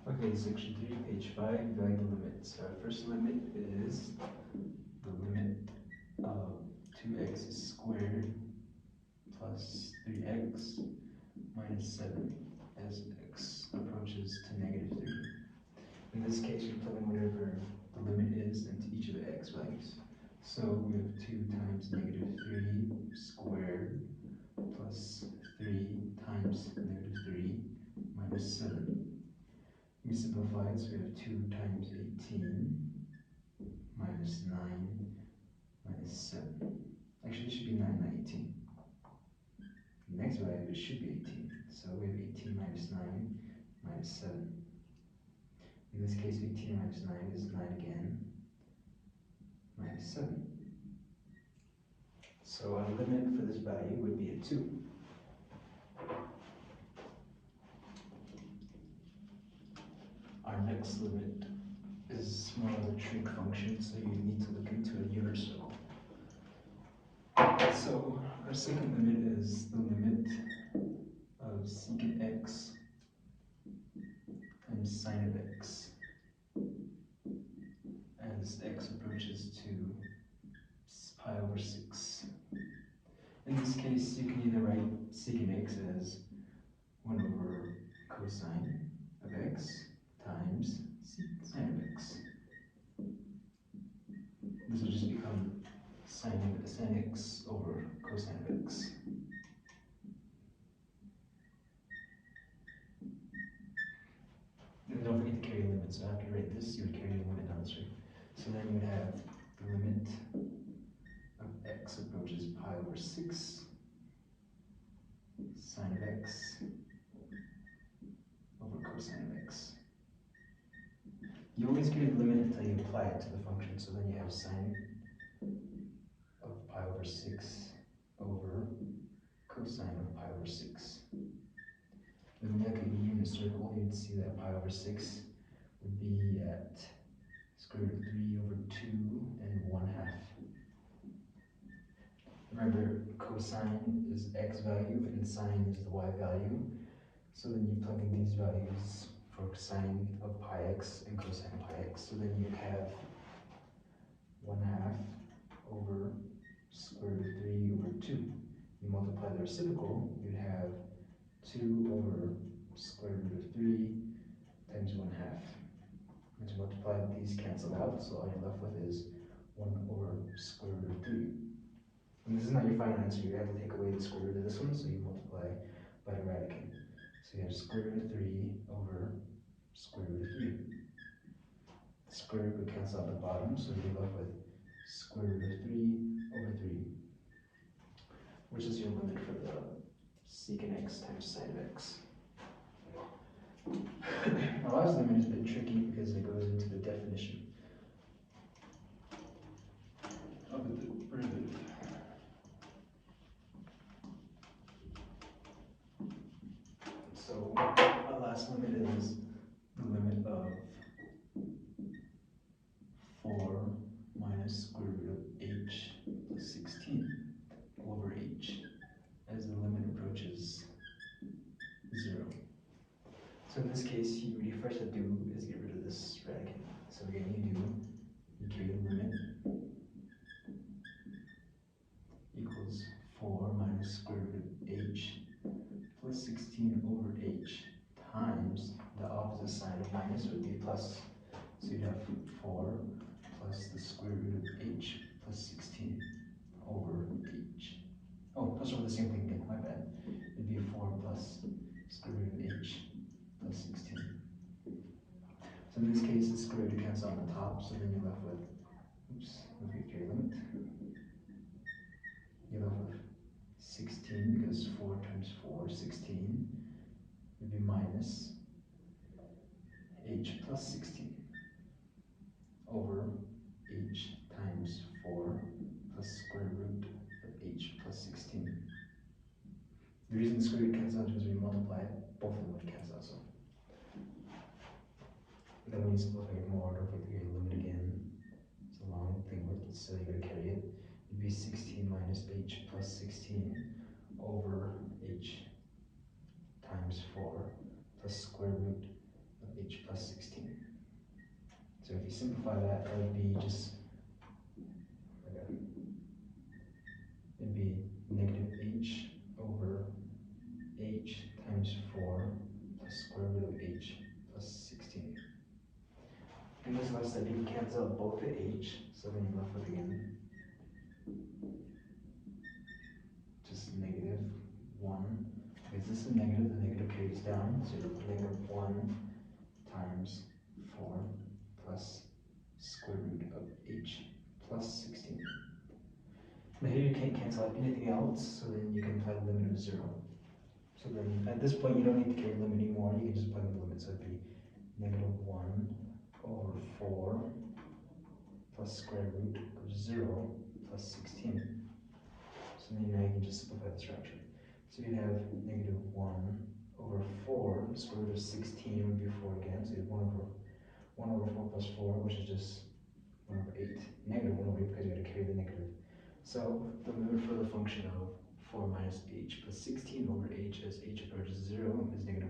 Okay, section 3, page 5, value the limits. Our first limit is the limit of 2x squared plus 3x minus 7 as x approaches to negative 3. In this case, we plug in whatever the limit is into each of the x values. So we have 2 times negative 3 squared plus 3 times negative 3 minus 7. We simplify it, so we have 2 times 18 minus 9 minus 7. Actually, it should be 9, not 18. The next value, it should be 18. So we have 18 minus 9 minus 7. In this case, 18 minus 9 is 9 again, minus 7. So our limit for this value would be a 2. Our next limit is more of a trig function, so you need to look into a unit circle. So our second limit is the limit of secant x times sine of x as x approaches to pi over 6. In this case, you can either write secant x as 1 over cosine of x times sine of x. This will just become sine x over cosine of x. And don't forget to carry a limit, so after you write this, you would carry a limit down this way. So then you would have the limit of x approaches pi over 6 sine of x over cosine of x. You always carry the limit until you apply it to the function, so then you have sine of pi over 6 over cosine of pi over 6. Then when you look at a unit circle, you'd see that pi over 6 would be at square root of 3 over 2 and 1/2. Remember, cosine is x value and sine is the y value. So then you plug in these values for sine of pi x and cosine of pi x. So then you have 1/2 over square root of 3 over 2. You multiply the reciprocal, you'd have 2 over square root of 3 times 1/2. Once you multiply, these cancel out, so all you're left with is 1 over square root of 3. And this is not your final answer, you have to take away the square root of this one, so you multiply by the radicand. So you have square root of 3 over square root of 3. The square root would cancel out the bottom, so you're left with square root of 3 over 3, which is your limit for the secant x times sine of x. Our last limit is a bit tricky because it goes into the definition of the derivative. So our last limit is the limit of 4 minus square root of h plus 16 over h as the limit approaches 0. So in this case, what you first have to do is get rid of this radicand. So again, you carry the limit equals 4 minus square root of h plus 16 over h times the opposite sign of minus would be plus. So you'd have 4 plus the square root of h plus 16 over h. Oh, plus over the same thing again, my bad. It'd be 4 plus square root of h plus 16. So in this case, the square root cancels on the top, so then you're left with, if we carry limit, you're left with 16 because 4 times 4, 16, would be minus h plus 16 over h times 4 plus square root of h plus 16. The reason the square root cancels out is because when you multiply it, both of them would cancel out. So then when you simplify it more, don't forget to carry the limit again. It's a long thing, so you gotta carry it. It'd be 16 minus h plus 16 over h times 4 plus square root of h plus So if you simplify that, that would be just it'd be negative h over h times 4 plus square root of h plus 16. And this last step, you can cancel out both the h, so then you're left with again just negative 1. Because this is negative, the negative carries down, so you're left with negative 1 times 4 plus square root of h plus 16. Now here you can't cancel out anything else, so then you can apply the limit of 0. So then at this point you don't need to carry the limit anymore, you can just apply the limit, so it'd be negative 1 over 4 plus square root of 0 plus 16. So then now you can just simplify this fraction. So you can have negative 1 over 4, the square root of 16 would be 4 again, so you have 1 over 4 plus 4, which is just 1 over 8. Negative 1 over 8 because you got to carry the negative. So the limit for the function of 4 minus h plus 16 over h as h approaches 0 is negative